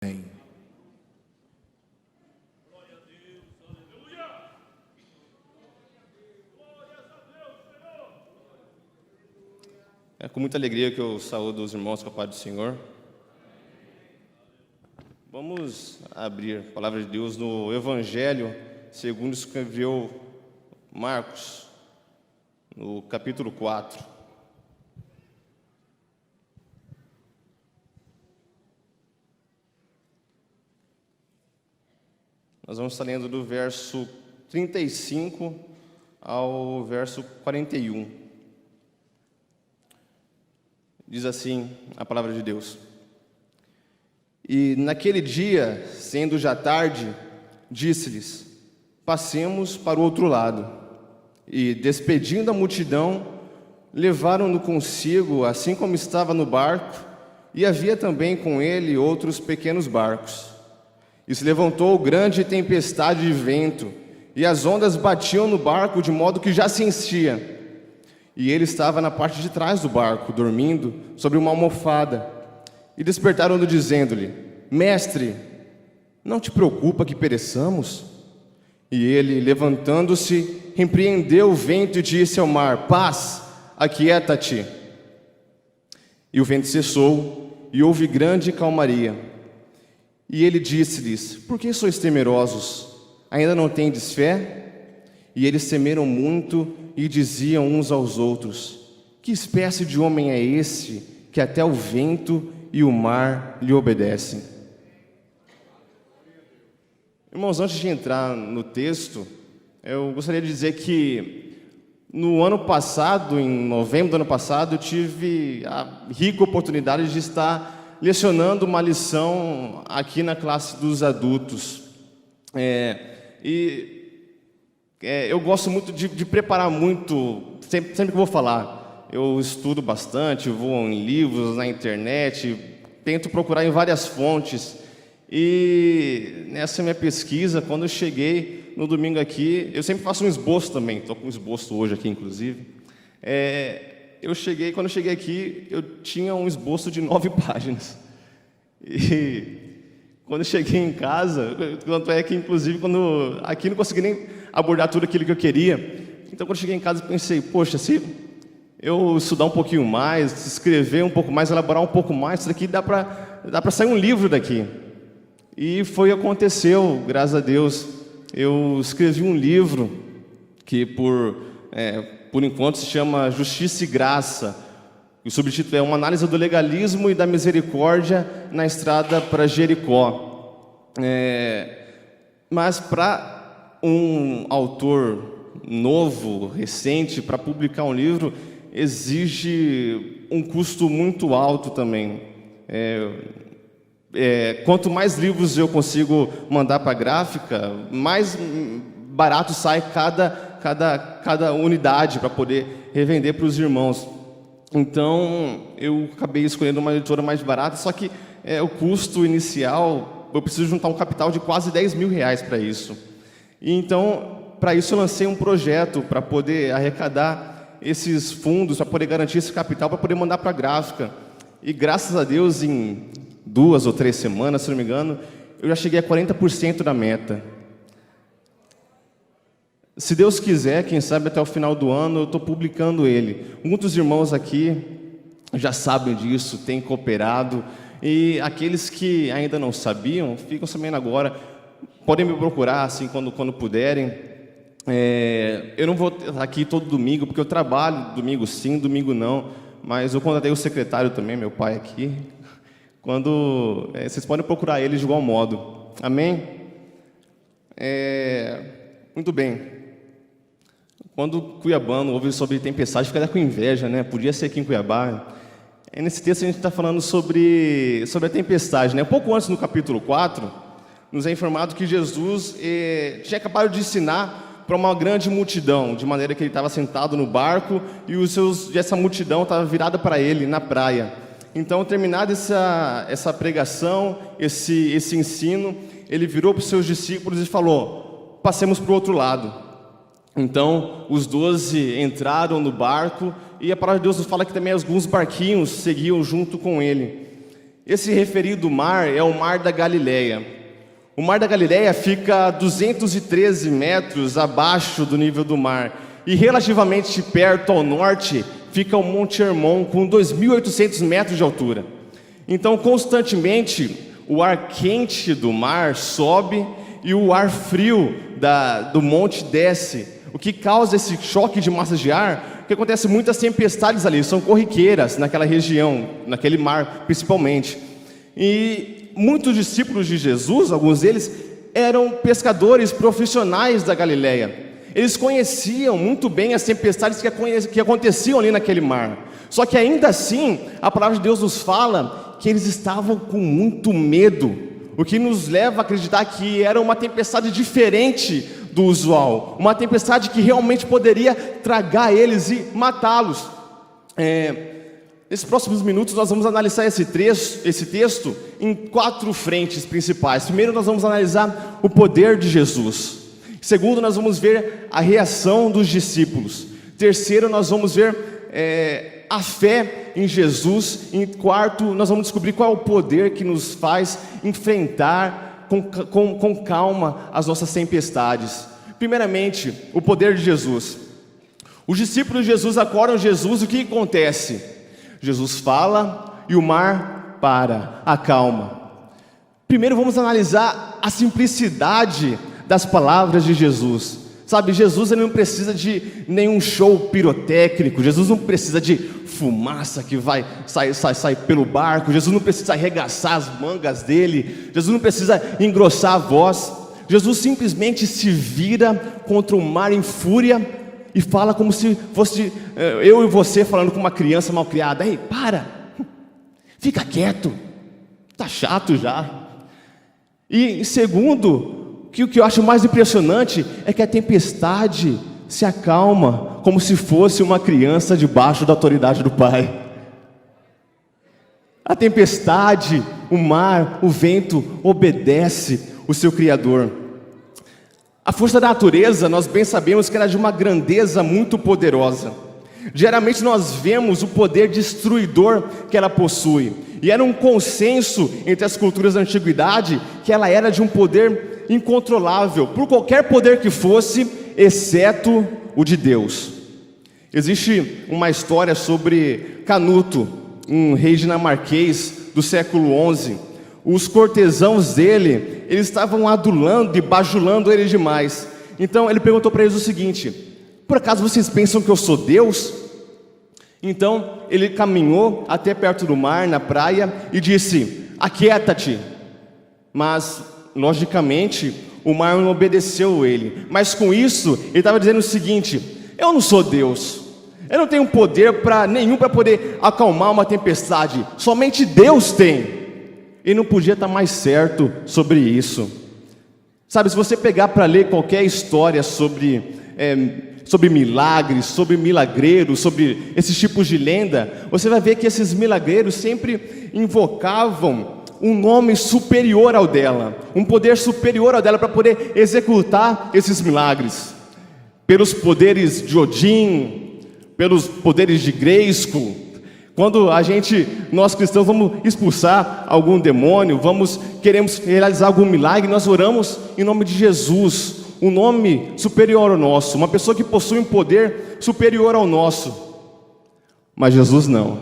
Amém. É com muita alegria que eu saúdo os irmãos com a paz do Senhor. Vamos abrir a palavra de Deus no Evangelho segundo escreveu Marcos, no capítulo 4. Nós vamos estar lendo do verso 35 ao verso 41. Diz assim a palavra de Deus: E naquele dia, sendo já tarde, disse-lhes: Passemos para o outro lado. E, despedindo a multidão, levaram-no consigo, assim como estava no barco, e havia também com ele outros pequenos barcos. E se levantou grande tempestade de vento, e as ondas batiam no barco de modo que já se enchia. E ele estava na parte de trás do barco, dormindo sobre uma almofada. E despertaram-no dizendo-lhe: Mestre, não te preocupa que pereçamos? E ele, levantando-se, repreendeu o vento e disse ao mar: Paz, aquieta-te. E o vento cessou, e houve grande calmaria. E ele disse-lhes: Por que sois temerosos? Ainda não tendes fé? E eles temeram muito e diziam uns aos outros: Que espécie de homem é esse, que até o vento e o mar lhe obedecem? Irmãos, antes de entrar no texto, eu gostaria de dizer que no ano passado, em novembro do ano passado, eu tive a rica oportunidade de estar lecionando uma lição aqui na classe dos adultos. Eu gosto muito de preparar muito, sempre que eu vou falar. Eu estudo bastante, vou em livros, na internet, tento procurar em várias fontes. E nessa minha pesquisa, quando eu cheguei no domingo aqui, eu sempre faço um esboço também, estou com um esboço hoje aqui, inclusive. Quando eu cheguei aqui, eu tinha um esboço de 9 páginas. E quando eu cheguei em casa, tanto é que, inclusive, aqui não consegui nem abordar tudo aquilo que eu queria. Então, quando eu cheguei em casa, eu pensei: poxa, se eu estudar um pouquinho mais, escrever um pouco mais, elaborar um pouco mais, isso daqui dá para sair um livro daqui. E foi o que aconteceu, graças a Deus. Eu escrevi um livro que, por enquanto, se chama Justiça e Graça. O subtítulo é Uma Análise do Legalismo e da Misericórdia na Estrada para Jericó. Mas para um autor novo, recente, para publicar um livro, exige um custo muito alto também. Quanto mais livros eu consigo mandar para a gráfica, mais barato sai cada unidade para poder revender para os irmãos. Então, eu acabei escolhendo uma editora mais barata, só que o custo inicial, eu preciso juntar um capital de quase R$10.000 para isso. E então, para isso eu lancei um projeto para poder arrecadar esses fundos, para poder garantir esse capital, para poder mandar para a gráfica. E graças a Deus, em 2 ou 3 semanas, se não me engano, eu já cheguei a 40% da meta. Se Deus quiser, quem sabe até o final do ano eu estou publicando ele. Muitos irmãos aqui já sabem disso, têm cooperado. E aqueles que ainda não sabiam, ficam sabendo agora. Podem me procurar assim quando puderem. Eu não vou estar aqui todo domingo, porque eu trabalho domingo sim, domingo não. Mas eu contratei o secretário também, meu pai aqui. Vocês podem procurar ele de igual modo. Amém? Muito bem. Quando o cuiabano ouve sobre tempestade, fica com inveja, né? Podia ser aqui em Cuiabá. Nesse texto a gente está falando sobre a tempestade, né? Um pouco antes, no capítulo 4, nos é informado que Jesus tinha acabado de ensinar para uma grande multidão, de maneira que ele estava sentado no barco e essa multidão estava virada para ele na praia. Então, terminada essa pregação, esse ensino, ele virou para os seus discípulos e falou: Passemos para o outro lado. Então, os 12 entraram no barco, e a palavra de Deus nos fala que também alguns barquinhos seguiam junto com ele. Esse referido mar é o Mar da Galileia. O Mar da Galileia fica a 213 metros abaixo do nível do mar. E relativamente perto ao norte fica o Monte Hermon, com 2.800 metros de altura. Então, constantemente, o ar quente do mar sobe e o ar frio do monte desce, o que causa esse choque de massas de ar, porque acontece muitas tempestades ali, são corriqueiras naquela região, naquele mar principalmente. E muitos discípulos de Jesus, alguns deles, eram pescadores profissionais da Galileia. Eles conheciam muito bem as tempestades que aconteciam ali naquele mar. Só que ainda assim, a palavra de Deus nos fala que eles estavam com muito medo, o que nos leva a acreditar que era uma tempestade diferente do usual, uma tempestade que realmente poderia tragar eles e matá-los. Nesses próximos minutos nós vamos analisar esse texto em 4 frentes principais. Primeiro, nós vamos analisar o poder de Jesus. Segundo, nós vamos ver a reação dos discípulos. Terceiro, nós vamos ver a fé em Jesus. Em quarto, nós vamos descobrir qual é o poder que nos faz enfrentar com calma as nossas tempestades. Primeiramente, o poder de Jesus. Os discípulos de Jesus acordam Jesus, o que acontece? Jesus fala e o mar para, acalma. Primeiro vamos analisar a simplicidade das palavras de Jesus. Sabe, Jesus ele não precisa de nenhum show pirotécnico, Jesus não precisa de fumaça que vai sair pelo barco, Jesus não precisa arregaçar as mangas dele, Jesus não precisa engrossar a voz. Jesus simplesmente se vira contra o mar em fúria e fala como se fosse eu e você falando com uma criança mal criada. Ei, para, fica quieto, tá chato já. E segundo, o que eu acho mais impressionante é que a tempestade se acalma como se fosse uma criança debaixo da autoridade do Pai. A tempestade, o mar, o vento obedece o seu Criador. A força da natureza, nós bem sabemos que ela é de uma grandeza muito poderosa. Geralmente nós vemos o poder destruidor que ela possui. E era um consenso entre as culturas da antiguidade que ela era de um poder incontrolável, por qualquer poder que fosse, exceto o de Deus. Existe uma história sobre Canuto, um rei dinamarquês do século XI. Os cortesãos dele, eles estavam adulando e bajulando ele demais. Então ele perguntou para eles o seguinte: por acaso vocês pensam que eu sou Deus? Então ele caminhou até perto do mar, na praia, e disse: aquieta-te. Mas logicamente o mar não obedeceu ele. Mas com isso ele estava dizendo o seguinte: eu não sou Deus, eu não tenho poder nenhum para poder acalmar uma tempestade, somente Deus tem. E não podia estar mais certo sobre isso. Sabe, se você pegar para ler qualquer história sobre milagres, sobre milagreiros, sobre esses tipos de lenda, você vai ver que esses milagreiros sempre invocavam um nome superior ao dela, um poder superior ao dela para poder executar esses milagres. Pelos poderes de Odin, pelos poderes de Grayskull. Quando nós cristãos vamos expulsar algum demônio, queremos realizar algum milagre, nós oramos em nome de Jesus, um nome superior ao nosso, uma pessoa que possui um poder superior ao nosso. Mas Jesus não.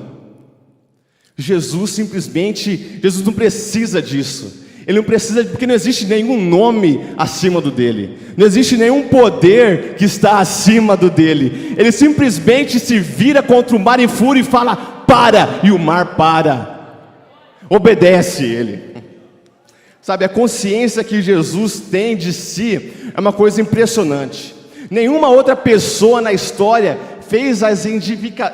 Jesus não precisa disso. Ele não precisa, porque não existe nenhum nome acima do dele. Não existe nenhum poder que está acima do dele. Ele simplesmente se vira contra o mar em fúria e fala: para, e o mar para. Obedece ele. Sabe, a consciência que Jesus tem de si é uma coisa impressionante. Nenhuma outra pessoa na história fez as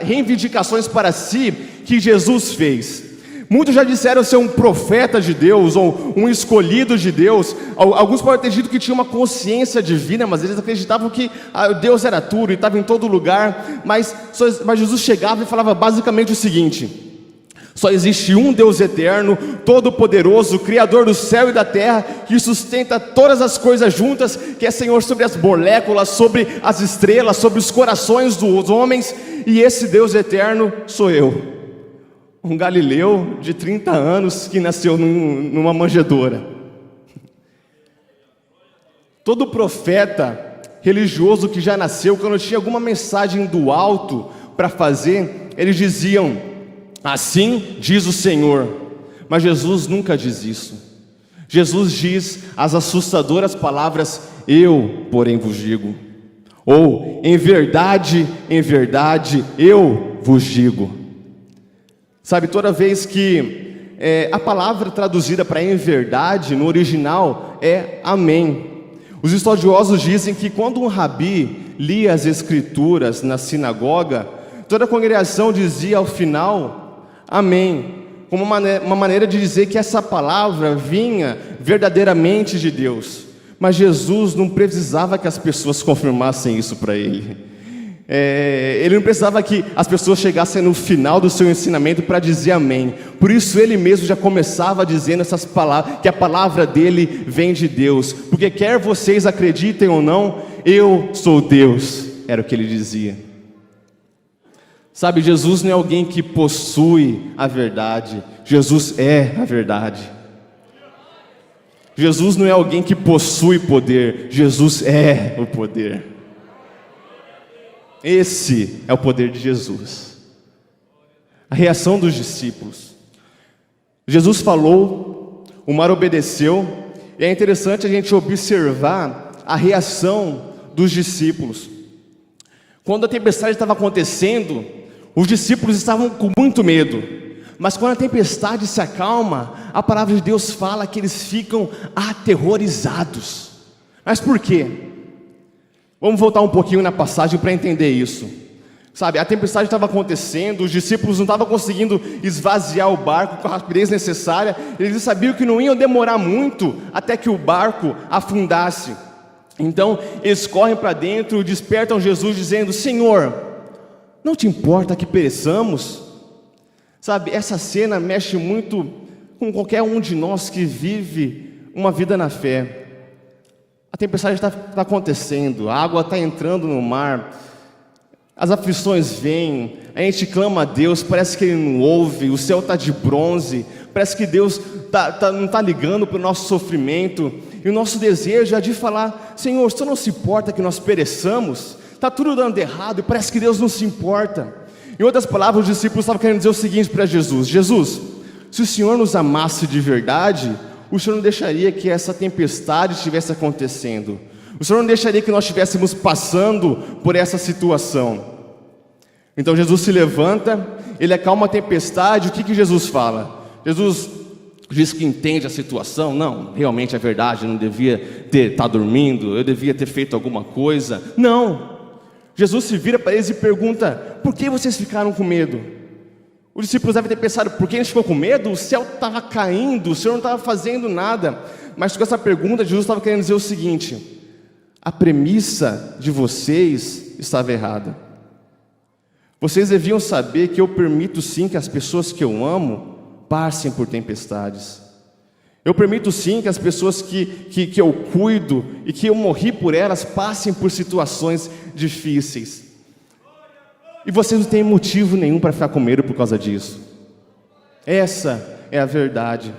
reivindicações para si que Jesus fez. Muitos já disseram ser um profeta de Deus ou um escolhido de Deus. Alguns podem ter dito que tinha uma consciência divina, mas eles acreditavam que Deus era tudo e estava em todo lugar. Mas Jesus chegava e falava basicamente o seguinte: só existe um Deus eterno, todo-poderoso, Criador do céu e da terra, que sustenta todas as coisas juntas, que é Senhor sobre as moléculas, sobre as estrelas, sobre os corações dos homens, e esse Deus eterno sou eu. Um galileu de 30 anos que nasceu numa manjedoura. Todo profeta religioso que já nasceu, quando tinha alguma mensagem do alto para fazer, eles diziam: assim diz o Senhor. Mas Jesus nunca diz isso. Jesus diz as assustadoras palavras: eu, porém, vos digo. Ou, em verdade, eu vos digo. Sabe, toda vez que a palavra traduzida para em verdade, no original, é amém. Os estudiosos dizem que quando um rabi lia as escrituras na sinagoga, toda a congregação dizia ao final, amém, como uma maneira de dizer que essa palavra vinha verdadeiramente de Deus. Mas Jesus não precisava que as pessoas confirmassem isso para ele. Ele não precisava que as pessoas chegassem no final do seu ensinamento para dizer amém. Por isso ele mesmo já começava dizendo essas palavras, que a palavra dele vem de Deus. Porque quer vocês acreditem ou não, eu sou Deus, era o que ele dizia. Sabe, Jesus não é alguém que possui a verdade, Jesus é a verdade. Jesus não é alguém que possui poder, Jesus é o poder. Esse é o poder de Jesus. A reação dos discípulos. Jesus falou, o mar obedeceu, e é interessante a gente observar a reação dos discípulos. Quando a tempestade estava acontecendo, os discípulos estavam com muito medo. Mas quando a tempestade se acalma, a palavra de Deus fala que eles ficam aterrorizados. Mas por quê? Vamos voltar um pouquinho na passagem para entender isso. Sabe, a tempestade estava acontecendo, os discípulos não estavam conseguindo esvaziar o barco com a rapidez necessária. Eles sabiam que não iam demorar muito até que o barco afundasse. Então eles correm para dentro e despertam Jesus dizendo: Senhor, não te importa que pereçamos? Sabe, essa cena mexe muito com qualquer um de nós que vive uma vida na fé. A tempestade está acontecendo, a água está entrando no mar, as aflições vêm, a gente clama a Deus, parece que Ele não ouve, o céu está de bronze, parece que Deus não está ligando para o nosso sofrimento, e o nosso desejo é de falar: Senhor, o Senhor não se importa que nós pereçamos? Está tudo dando errado e parece que Deus não se importa. Em outras palavras, os discípulos estavam querendo dizer o seguinte para Jesus: Jesus, se o Senhor nos amasse de verdade, o Senhor não deixaria que essa tempestade estivesse acontecendo. O Senhor não deixaria que nós estivéssemos passando por essa situação. Então Jesus se levanta, Ele acalma a tempestade. O que Jesus fala? Jesus diz que entende a situação. Não, realmente é verdade, eu não devia estar dormindo, eu devia ter feito alguma coisa. Não. Jesus se vira para eles e pergunta: por que vocês ficaram com medo? Os discípulos devem ter pensado: por que a gente ficou com medo? O céu estava caindo, o Senhor não estava fazendo nada. Mas com essa pergunta, Jesus estava querendo dizer o seguinte: a premissa de vocês estava errada. Vocês deviam saber que eu permito sim que as pessoas que eu amo passem por tempestades. Eu permito sim que as pessoas que eu cuido e que eu morri por elas passem por situações difíceis. E vocês não têm motivo nenhum para ficar com medo por causa disso. Essa é a verdade.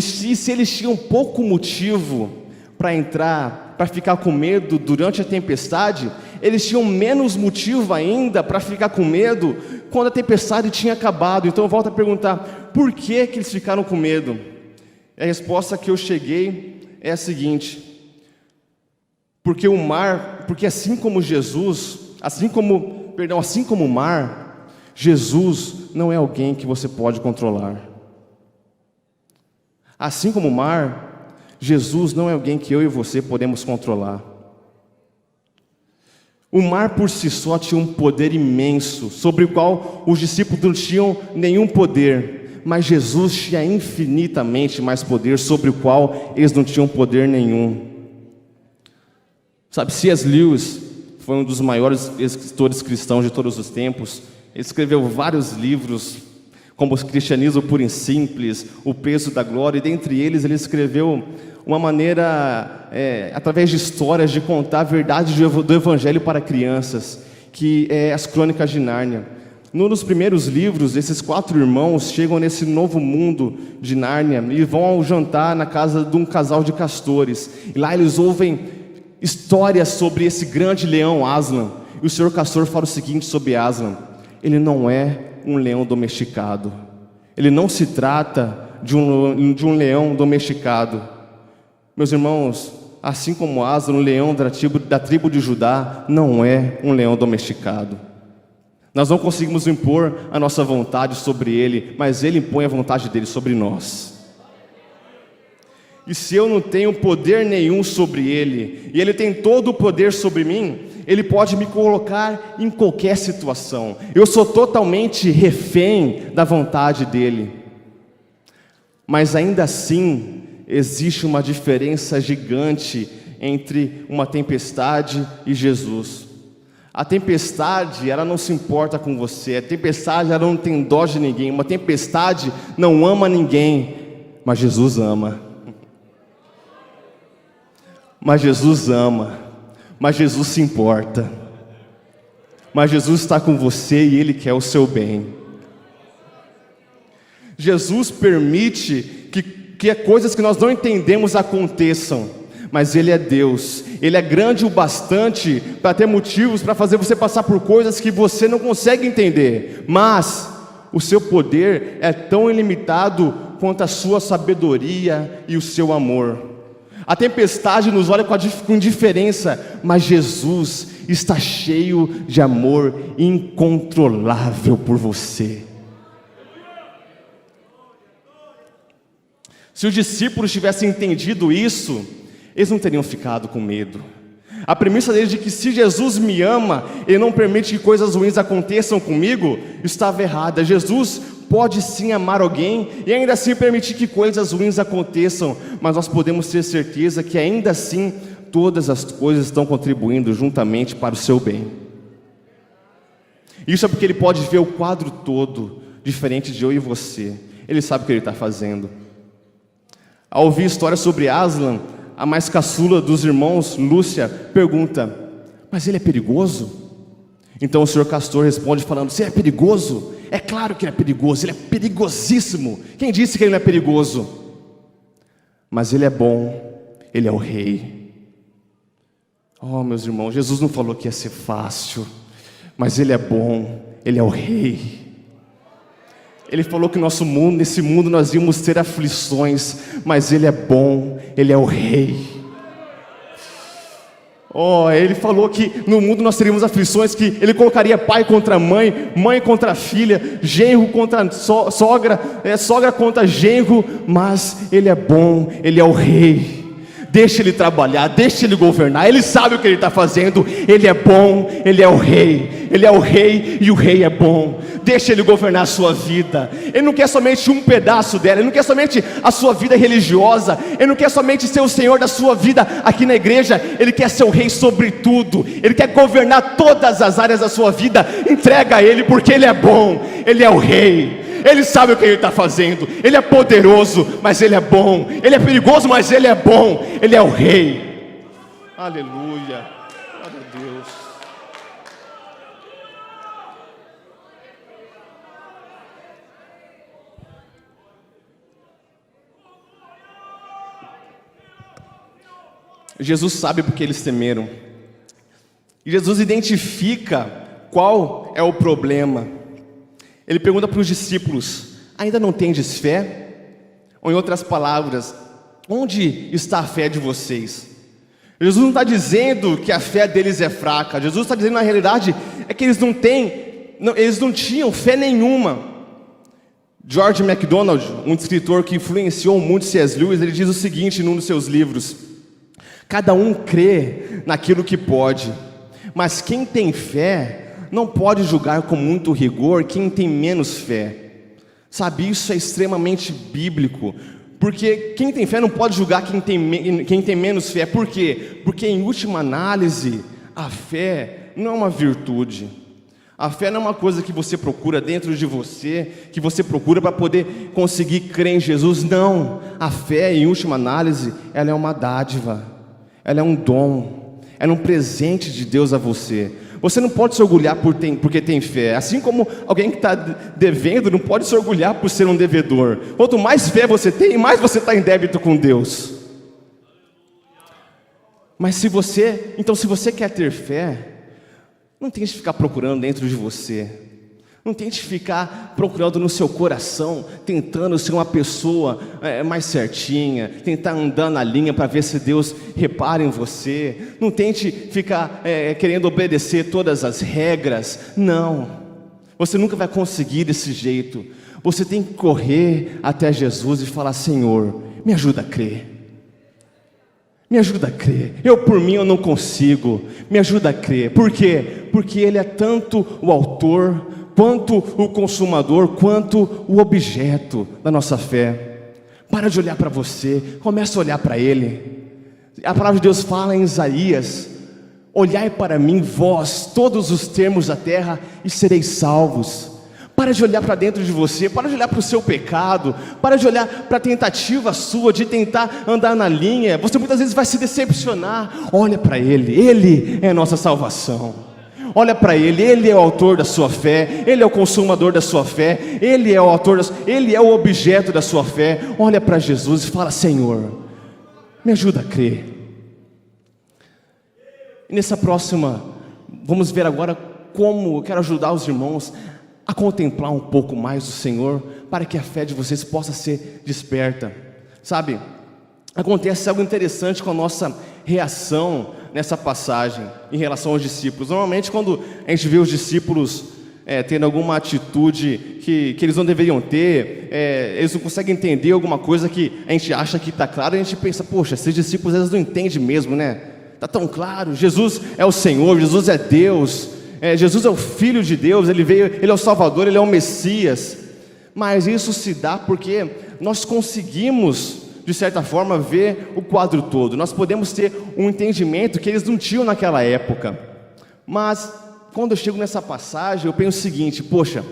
Se eles tinham pouco motivo para ficar com medo durante a tempestade, eles tinham menos motivo ainda para ficar com medo quando a tempestade tinha acabado. Então eu volto a perguntar: por que eles ficaram com medo? A resposta que eu cheguei é a seguinte: porque assim como o mar, Jesus não é alguém que você pode controlar. Assim como o mar, Jesus não é alguém que eu e você podemos controlar. O mar por si só tinha um poder imenso, sobre o qual os discípulos não tinham nenhum poder, mas Jesus tinha infinitamente mais poder, sobre o qual eles não tinham poder nenhum. Sabe, C.S. Lewis foi um dos maiores escritores cristãos de todos os tempos. Ele escreveu vários livros, como o Cristianismo Puro e Simples, O Peso da Glória, e dentre eles ele escreveu uma maneira, através de histórias, de contar a verdade do Evangelho para crianças, que é as Crônicas de Nárnia. Num dos primeiros livros, esses 4 irmãos chegam nesse novo mundo de Nárnia e vão ao jantar na casa de um casal de castores. E lá eles ouvem histórias sobre esse grande leão Aslan. E o senhor castor fala o seguinte sobre Aslan: ele não é um leão domesticado. Ele não se trata de um leão domesticado. Meus irmãos, assim como Aslan, o leão da tribo de Judá, não é um leão domesticado. Nós não conseguimos impor a nossa vontade sobre ele, mas ele impõe a vontade dele sobre nós. E se eu não tenho poder nenhum sobre ele, e ele tem todo o poder sobre mim, ele pode me colocar em qualquer situação. Eu sou totalmente refém da vontade dele. Mas ainda assim, existe uma diferença gigante entre uma tempestade e Jesus. A tempestade, ela não se importa com você. A tempestade, ela não tem dó de ninguém. Uma tempestade não ama ninguém, mas Jesus ama. Mas Jesus ama. Mas Jesus se importa. Mas Jesus está com você e Ele quer o seu bem. Jesus permite que coisas que nós não entendemos aconteçam. Mas Ele é Deus, Ele é grande o bastante para ter motivos para fazer você passar por coisas que você não consegue entender. Mas o seu poder é tão ilimitado quanto a sua sabedoria e o seu amor. A tempestade nos olha com indiferença, mas Jesus está cheio de amor incontrolável por você. Se os discípulos tivessem entendido isso, eles não teriam ficado com medo. A premissa deles de que se Jesus me ama, Ele não permite que coisas ruins aconteçam comigo, estava errada. Jesus pode sim amar alguém e ainda assim permitir que coisas ruins aconteçam, mas nós podemos ter certeza que ainda assim todas as coisas estão contribuindo juntamente para o seu bem. Isso é porque Ele pode ver o quadro todo, diferente de eu e você. Ele sabe o que Ele está fazendo. Ao ouvir histórias sobre Aslan, a mais caçula dos irmãos, Lúcia, pergunta: mas ele é perigoso? Então o senhor Castor responde falando: se é perigoso? É claro que ele é perigoso, ele é perigosíssimo. Quem disse que ele não é perigoso? Mas ele é bom, ele é o rei. Oh, meus irmãos, Jesus não falou que ia ser fácil, mas ele é bom, ele é o rei. Ele falou que nesse mundo nós íamos ter aflições, mas Ele é bom, Ele é o Rei. Ele falou que no mundo nós teríamos aflições, que Ele colocaria pai contra mãe, mãe contra filha, genro contra sogra, sogra contra genro, mas Ele é bom, Ele é o Rei. Deixa Ele trabalhar, deixa Ele governar, Ele sabe o que Ele está fazendo, Ele é bom, Ele é o Rei. Ele é o Rei e o Rei é bom. Deixa Ele governar a sua vida. Ele não quer somente um pedaço dela, Ele não quer somente a sua vida religiosa, Ele não quer somente ser o Senhor da sua vida aqui na igreja, Ele quer ser o Rei sobre tudo, Ele quer governar todas as áreas da sua vida. Entrega a Ele, porque Ele é bom, Ele é o Rei. Ele sabe o que Ele está fazendo. Ele é poderoso, mas Ele é bom. Ele é perigoso, mas Ele é bom. Ele é o Rei. Aleluia. Glória a Deus. Jesus sabe porque eles temeram. E Jesus identifica qual é o problema. Ele pergunta para os discípulos: ainda não tendes fé? Ou em outras palavras, onde está a fé de vocês? Jesus não está dizendo que a fé deles é fraca. Jesus está dizendo, na realidade, é que eles não tinham fé nenhuma. George MacDonald, um escritor que influenciou muito C.S. Lewis, ele diz o seguinte num dos seus livros: cada um crê naquilo que pode, mas quem tem fé não pode julgar com muito rigor quem tem menos fé. Sabe, isso é extremamente bíblico, porque quem tem fé não pode julgar quem tem menos fé. Por quê? Porque em última análise, a fé não é uma virtude. A fé não é uma coisa que você procura dentro de você, que você procura para poder conseguir crer em Jesus. Não, a fé, em última análise, ela é uma dádiva, ela é um dom, ela é um presente de Deus a você. Você não pode se orgulhar porque tem fé. Assim como alguém que está devendo não pode se orgulhar por ser um devedor. Quanto mais fé você tem, mais você está em débito com Deus. Mas se você quer ter fé, não tente ficar procurando dentro de você. Não tente ficar procurando no seu coração, tentando ser uma pessoa mais certinha, tentar andar na linha para ver se Deus repara em você. Não tente ficar querendo obedecer todas as regras. Não, você nunca vai conseguir desse jeito. Você tem que correr até Jesus e falar: Senhor, me ajuda a crer. Me ajuda a crer. Por mim eu não consigo. Me ajuda a crer. Por quê? Porque Ele é tanto o autor, quanto o consumador, quanto o objeto da nossa fé. Para de olhar para você, começa a olhar para Ele. A palavra de Deus fala em Isaías: olhai para mim, vós, todos os termos da terra, e sereis salvos. Para de olhar para dentro de você, para de olhar para o seu pecado, para de olhar para a tentativa sua de tentar andar na linha. Você muitas vezes vai se decepcionar. Olha para Ele, Ele é a nossa salvação. Olha para Ele, Ele é o autor da sua fé, Ele é o consumador da sua fé, Ele é o autor, Ele é o objeto da sua fé. Olha para Jesus e fala: Senhor, me ajuda a crer. E nessa próxima, vamos ver agora como eu quero ajudar os irmãos a contemplar um pouco mais o Senhor, para que a fé de vocês possa ser desperta. Sabe, acontece algo interessante com a nossa reação nessa passagem em relação aos discípulos. Normalmente quando a gente vê os discípulos tendo alguma atitude que eles não deveriam ter, eles não conseguem entender alguma coisa que a gente acha que está claro, a gente pensa: poxa, esses discípulos eles não entendem mesmo, né? Está tão claro, Jesus é o Senhor, Jesus é Deus, Jesus é o Filho de Deus, Ele veio, Ele é o Salvador, Ele é o Messias. Mas isso se dá porque nós conseguimos, de certa forma, ver o quadro todo. Nós podemos ter um entendimento que eles não tinham naquela época. Mas quando eu chego nessa passagem, eu penso o seguinte: poxa,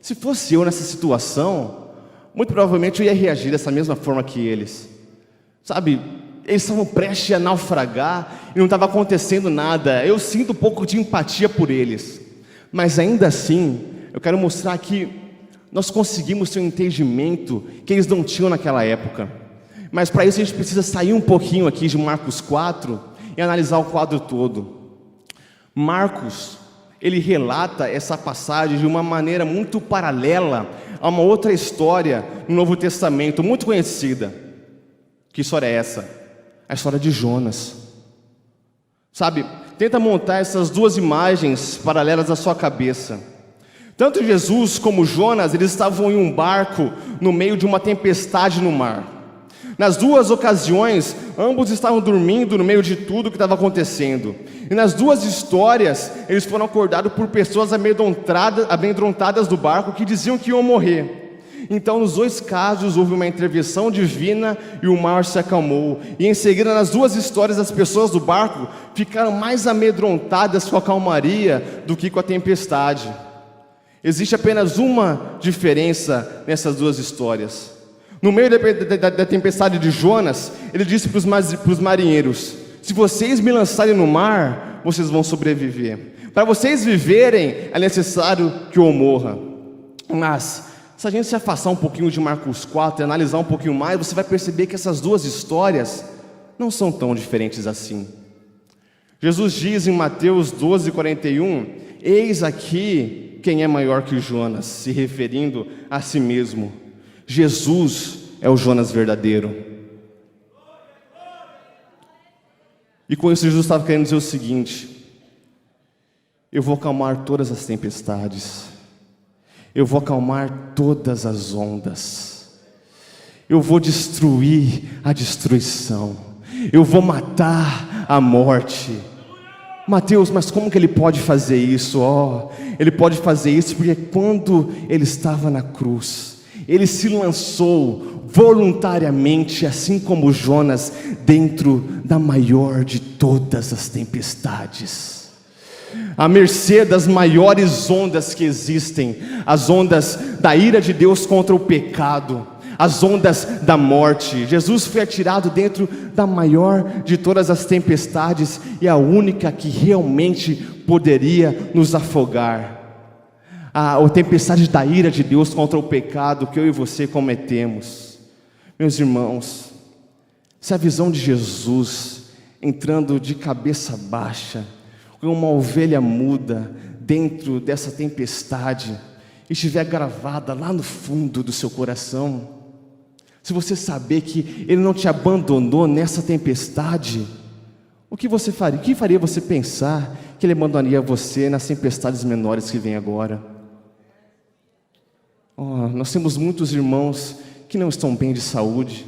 se fosse eu nessa situação, muito provavelmente eu ia reagir dessa mesma forma que eles. Sabe, eles estavam prestes a naufragar e não estava acontecendo nada. Eu sinto um pouco de empatia por eles. Mas ainda assim, eu quero mostrar que nós conseguimos ter um entendimento que eles não tinham naquela época. Mas para isso a gente precisa sair um pouquinho aqui de Marcos 4 e analisar o quadro todo. Marcos, ele relata essa passagem de uma maneira muito paralela a uma outra história no Novo Testamento, muito conhecida. Que história é essa? A história de Jonas. Sabe, tenta montar essas duas imagens paralelas à sua cabeça. Tanto Jesus como Jonas, eles estavam em um barco no meio de uma tempestade no mar. Nas duas ocasiões, ambos estavam dormindo no meio de tudo que estava acontecendo. E nas duas histórias, eles foram acordados por pessoas amedrontadas do barco que diziam que iam morrer. Então, nos dois casos, houve uma intervenção divina e o mar se acalmou. E em seguida, nas duas histórias, as pessoas do barco ficaram mais amedrontadas com a calmaria do que com a tempestade. Existe apenas uma diferença nessas duas histórias. No meio da tempestade de Jonas, ele disse para os marinheiros: se vocês me lançarem no mar, vocês vão sobreviver. Para vocês viverem, é necessário que eu morra. Mas se a gente se afastar um pouquinho de Marcos 4 e analisar um pouquinho mais, você vai perceber que essas duas histórias não são tão diferentes assim. Jesus diz em Mateus 12:41: eis aqui quem é maior que Jonas, se referindo a si mesmo. Jesus é o Jonas verdadeiro. E com isso Jesus estava querendo dizer o seguinte: eu vou acalmar todas as tempestades, eu vou acalmar todas as ondas, eu vou destruir a destruição, eu vou matar a morte. Mateus, mas como que ele pode fazer isso? Ele pode fazer isso porque quando ele estava na cruz, ele se lançou voluntariamente, assim como Jonas, dentro da maior de todas as tempestades, à mercê das maiores ondas que existem, as ondas da ira de Deus contra o pecado, as ondas da morte. Jesus foi atirado dentro da maior de todas as tempestades e a única que realmente poderia nos afogar. A tempestade da ira de Deus contra o pecado que eu e você cometemos. Meus irmãos, se a visão de Jesus entrando de cabeça baixa, como uma ovelha muda dentro dessa tempestade, estiver gravada lá no fundo do seu coração, se você saber que Ele não te abandonou nessa tempestade, o que você faria? O que faria você pensar que Ele abandonaria você nas tempestades menores que vêm agora? Nós temos muitos irmãos que não estão bem de saúde,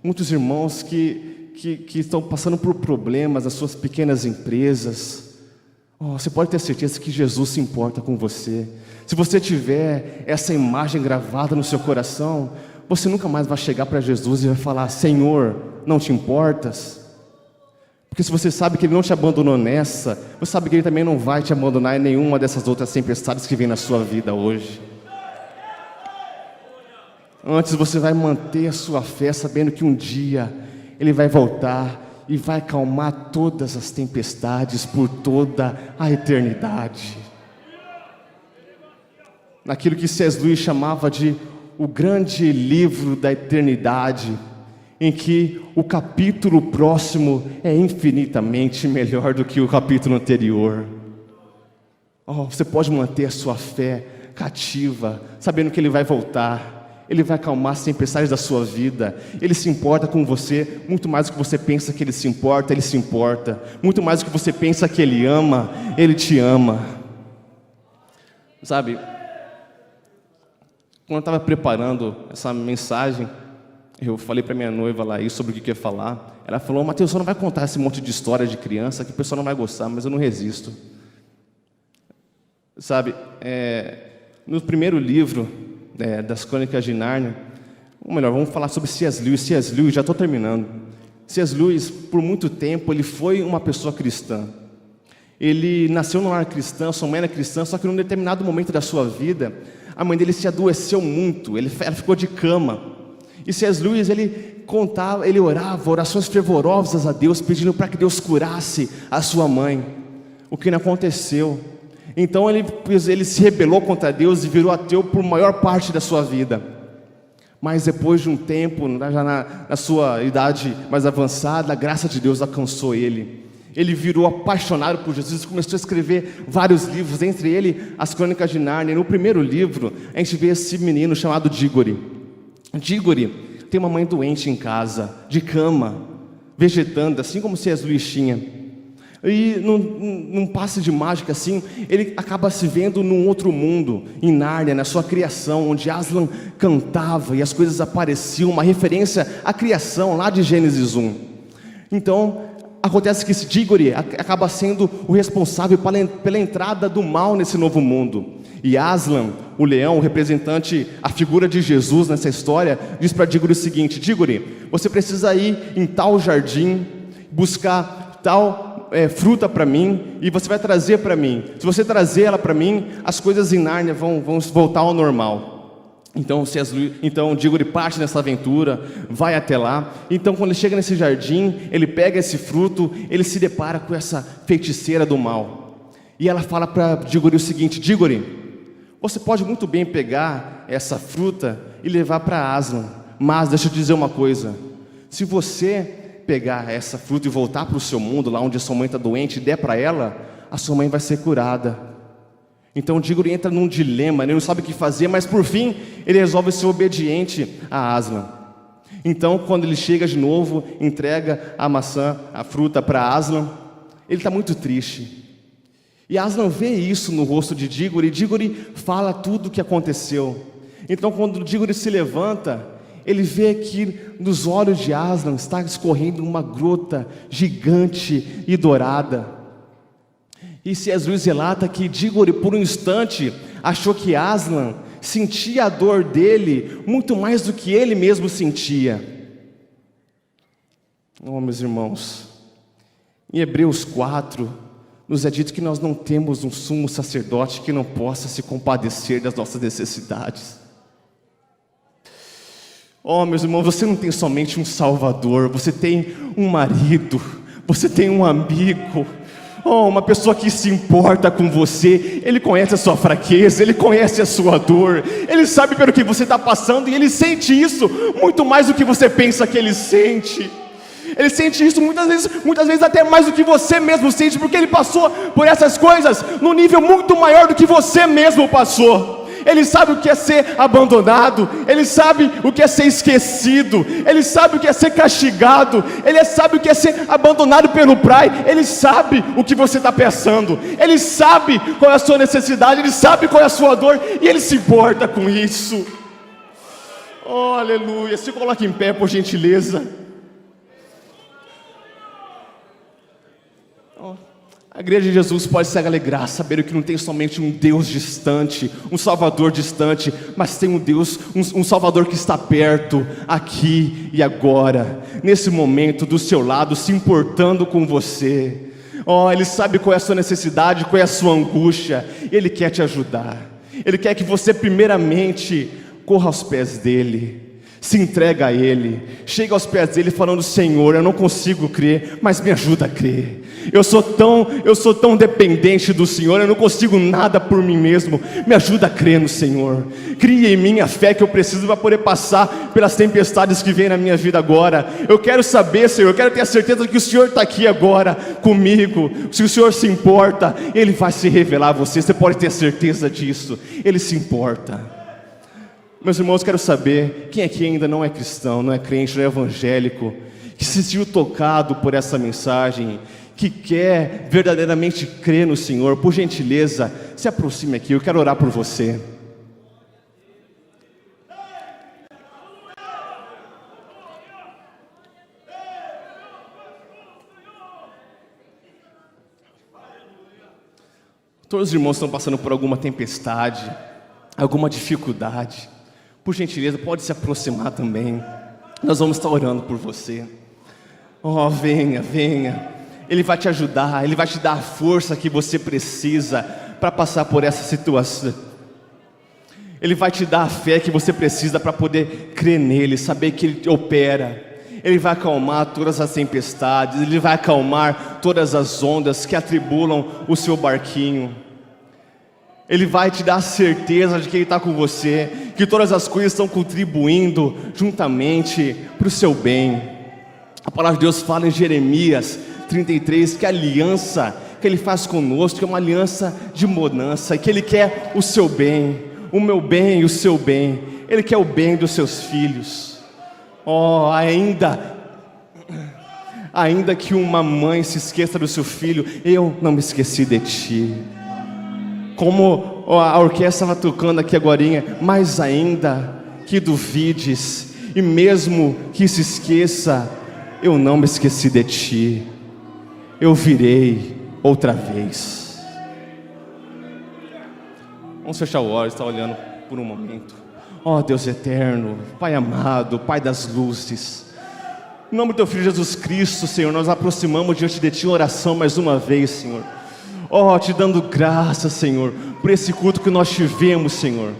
muitos irmãos que estão passando por problemas nas suas pequenas empresas. Você pode ter certeza que Jesus se importa com você. Se você tiver essa imagem gravada no seu coração, você nunca mais vai chegar para Jesus e vai falar: Senhor, não te importas? Porque se você sabe que Ele não te abandonou nessa, você sabe que Ele também não vai te abandonar em nenhuma dessas outras tempestades que vem na sua vida hoje. Antes você vai manter a sua fé, sabendo que um dia Ele vai voltar e vai acalmar todas as tempestades por toda a eternidade. Naquilo que C.S. Lewis chamava de o grande livro da eternidade, em que o capítulo próximo é infinitamente melhor do que o capítulo anterior. Você pode manter a sua fé cativa, sabendo que Ele vai voltar. Ele vai acalmar as tempestades da sua vida. Ele se importa com você, muito mais do que você pensa que Ele se importa, Ele se importa. Muito mais do que você pensa que Ele ama, Ele te ama. Sabe, quando eu estava preparando essa mensagem, eu falei para minha noiva lá sobre o que eu ia falar. Ela falou: Mateus, você não vai contar esse monte de história de criança que o pessoal não vai gostar, mas eu não resisto. Sabe, no primeiro livro das Crônicas de Nárnia, ou melhor, vamos falar sobre C.S. Lewis. C.S. Lewis, já estou terminando. C.S. Lewis, por muito tempo, ele foi uma pessoa cristã. Ele nasceu numa lar cristã, sua mãe era cristã, só que num determinado momento da sua vida, a mãe dele se adoeceu muito, ela ficou de cama. E C.S. Lewis, ele orava orações fervorosas a Deus, pedindo para que Deus curasse a sua mãe. O que não aconteceu. Então ele se rebelou contra Deus e virou ateu por maior parte da sua vida. Mas depois de um tempo, já na sua idade mais avançada, a graça de Deus alcançou ele. Ele virou apaixonado por Jesus e começou a escrever vários livros, entre eles as Crônicas de Nárnia. No primeiro livro, a gente vê esse menino chamado Dígory. Dígory tem uma mãe doente em casa, de cama, vegetando, assim como C.S. Lewis tinha. E num passe de mágica assim, ele acaba se vendo num outro mundo, em Nárnia, na sua criação, onde Aslan cantava e as coisas apareciam, uma referência à criação lá de Gênesis 1. Então, acontece que esse Dígory acaba sendo o responsável pela entrada do mal nesse novo mundo. E Aslan, o leão, o representante, a figura de Jesus nessa história, diz para Dígory o seguinte: Dígory, você precisa ir em tal jardim, buscar tal fruta para mim, e você vai trazer para mim. Se você trazer ela para mim, as coisas em Nárnia vão voltar ao normal. Então Dígory parte nessa aventura, vai até lá. Então quando ele chega nesse jardim, ele pega esse fruto, ele se depara com essa feiticeira do mal. E ela fala para Dígory o seguinte: Dígory, você pode muito bem pegar essa fruta e levar para Aslan, mas deixa eu te dizer uma coisa: se você pegar essa fruta e voltar para o seu mundo, lá onde a sua mãe está doente, e der para ela, a sua mãe vai ser curada. Então Dígory entra num dilema, ele não sabe o que fazer, mas por fim ele resolve ser obediente a Aslan. Então quando ele chega de novo, entrega a maçã, a fruta para Aslan, ele está muito triste. E Aslan vê isso no rosto de Dígory, e Dígory fala tudo o que aconteceu. Então quando Dígory se levanta, ele vê que nos olhos de Aslan está escorrendo uma gota gigante e dourada. E C.S. Lewis relata que Dígory, por um instante, achou que Aslan sentia a dor dele muito mais do que ele mesmo sentia. Meus irmãos, em Hebreus 4, nos é dito que nós não temos um sumo sacerdote que não possa se compadecer das nossas necessidades. Oh, meus irmãos, você não tem somente um Salvador, você tem um marido, você tem um amigo, oh, uma pessoa que se importa com você. Ele conhece a sua fraqueza, Ele conhece a sua dor, Ele sabe pelo que você está passando, e Ele sente isso muito mais do que você pensa que Ele sente. Ele sente isso muitas vezes até mais do que você mesmo sente, porque Ele passou por essas coisas num nível muito maior do que você mesmo passou. Ele sabe o que é ser abandonado, Ele sabe o que é ser esquecido, Ele sabe o que é ser castigado, Ele sabe o que é ser abandonado pelo Pai. Ele sabe o que você está pensando, Ele sabe qual é a sua necessidade, Ele sabe qual é a sua dor, e Ele se importa com isso. Oh, aleluia. Se coloque em pé, por gentileza. A igreja de Jesus pode se alegrar, saber que não tem somente um Deus distante, um Salvador distante, mas tem um Deus, um Salvador que está perto, aqui e agora, nesse momento, do seu lado, se importando com você. Oh, Ele sabe qual é a sua necessidade, qual é a sua angústia, e Ele quer te ajudar. Ele quer que você primeiramente corra aos pés dEle, se entrega a Ele, chega aos pés dEle falando: Senhor, eu não consigo crer, mas me ajuda a crer. Eu sou tão dependente do Senhor, eu não consigo nada por mim mesmo, me ajuda a crer no Senhor. Cria em mim a fé que eu preciso para poder passar pelas tempestades que vêm na minha vida agora. Eu quero saber, Senhor, eu quero ter a certeza que o Senhor está aqui agora comigo. Se o Senhor se importa, Ele vai se revelar a você, você pode ter certeza disso. Ele se importa. Meus irmãos, quero saber quem aqui ainda não é cristão, não é crente, não é evangélico, que se sentiu tocado por essa mensagem, que quer verdadeiramente crer no Senhor. Por gentileza, se aproxime aqui, eu quero orar por você. Todos os irmãos estão passando por alguma tempestade, alguma dificuldade. Por gentileza, pode se aproximar também. Nós vamos estar orando por você. Oh, venha, venha. Ele vai te ajudar, Ele vai te dar a força que você precisa para passar por essa situação. Ele vai te dar a fé que você precisa para poder crer nele, saber que Ele opera. Ele vai acalmar todas as tempestades, Ele vai acalmar todas as ondas que atribulam o seu barquinho. Ele vai te dar a certeza de que Ele está com você, que todas as coisas estão contribuindo juntamente para o seu bem. A palavra de Deus fala em Jeremias 33 que a aliança que Ele faz conosco é uma aliança de mudança, e que Ele quer o seu bem, o meu bem e o seu bem. Ele quer o bem dos seus filhos. Oh, ainda que uma mãe se esqueça do seu filho, eu não me esqueci de ti. Como a orquestra estava tocando aqui agorinha, mas ainda que duvides, e mesmo que se esqueça, eu não me esqueci de ti. Eu virei outra vez. Vamos fechar o olho, está olhando por um momento. Ó Deus eterno, Pai amado, Pai das luzes, em nome do Teu Filho Jesus Cristo, Senhor, nós aproximamos diante de Ti em oração mais uma vez, Senhor. Ó, Te dando graças, Senhor, por esse culto que nós tivemos, Senhor,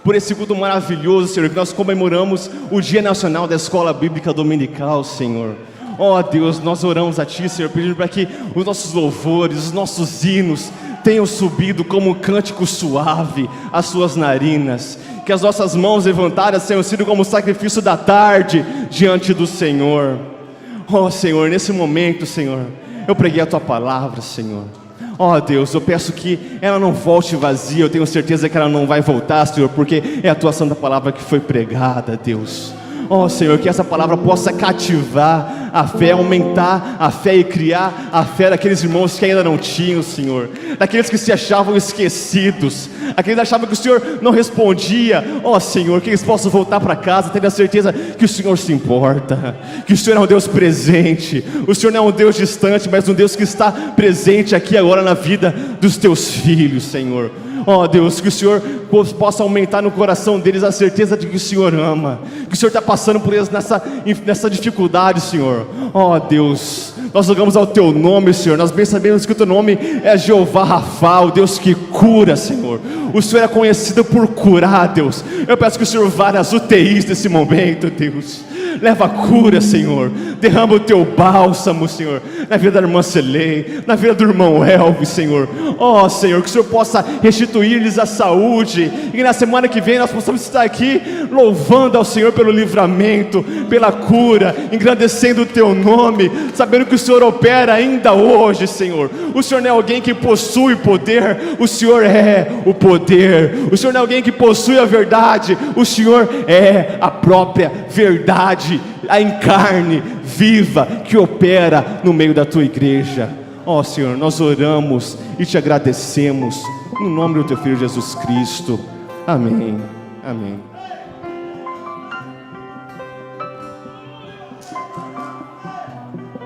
por esse culto maravilhoso, Senhor, que nós comemoramos o Dia Nacional da Escola Bíblica Dominical, Senhor. Ó Deus, nós oramos a Ti, Senhor, pedindo para que os nossos louvores, os nossos hinos tenham subido como um cântico suave às Suas narinas, que as nossas mãos levantadas tenham sido como o sacrifício da tarde diante do Senhor. Ó Senhor, nesse momento, Senhor, eu preguei a Tua palavra, Senhor. Ó Deus, eu peço que ela não volte vazia, eu tenho certeza que ela não vai voltar, Senhor, porque é a Tua santa palavra que foi pregada, Deus. Ó Senhor, que essa palavra possa cativar a fé, aumentar a fé e criar a fé daqueles irmãos que ainda não tinham, Senhor, daqueles que se achavam esquecidos, aqueles que achavam que o Senhor não respondia. Ó Senhor, que eles possam voltar para casa tendo a certeza que o Senhor se importa, que o Senhor é um Deus presente, o Senhor não é um Deus distante, mas um Deus que está presente aqui agora na vida dos Teus filhos, Senhor. Ó Deus, que o Senhor possa aumentar no coração deles a certeza de que o Senhor ama, que o Senhor está passando por eles nessa dificuldade, Senhor. Ó Deus, nós rogamos ao Teu nome, Senhor, nós bem sabemos que o Teu nome é Jeová Rafa, o Deus que cura, Senhor, O Senhor é conhecido por curar, Deus. Eu peço que o Senhor vá nas UTIs nesse momento, Deus. Leva a cura, Senhor. Derrama o teu bálsamo, Senhor, na vida da irmã Celei, na vida do irmão Elvis, Senhor. Ó Senhor, que o Senhor possa restituir-lhes a saúde, e que na semana que vem nós possamos estar aqui louvando ao Senhor pelo livramento, pela cura, engrandecendo o teu nome, sabendo que o Senhor opera ainda hoje, Senhor. O Senhor não é alguém que possui poder, o Senhor é o poder. O Senhor não é alguém que possui a verdade, o Senhor é a própria verdade, a encarne viva que opera no meio da tua igreja. Ó Senhor, nós oramos e te agradecemos no nome do teu Filho Jesus Cristo. Amém. Amém.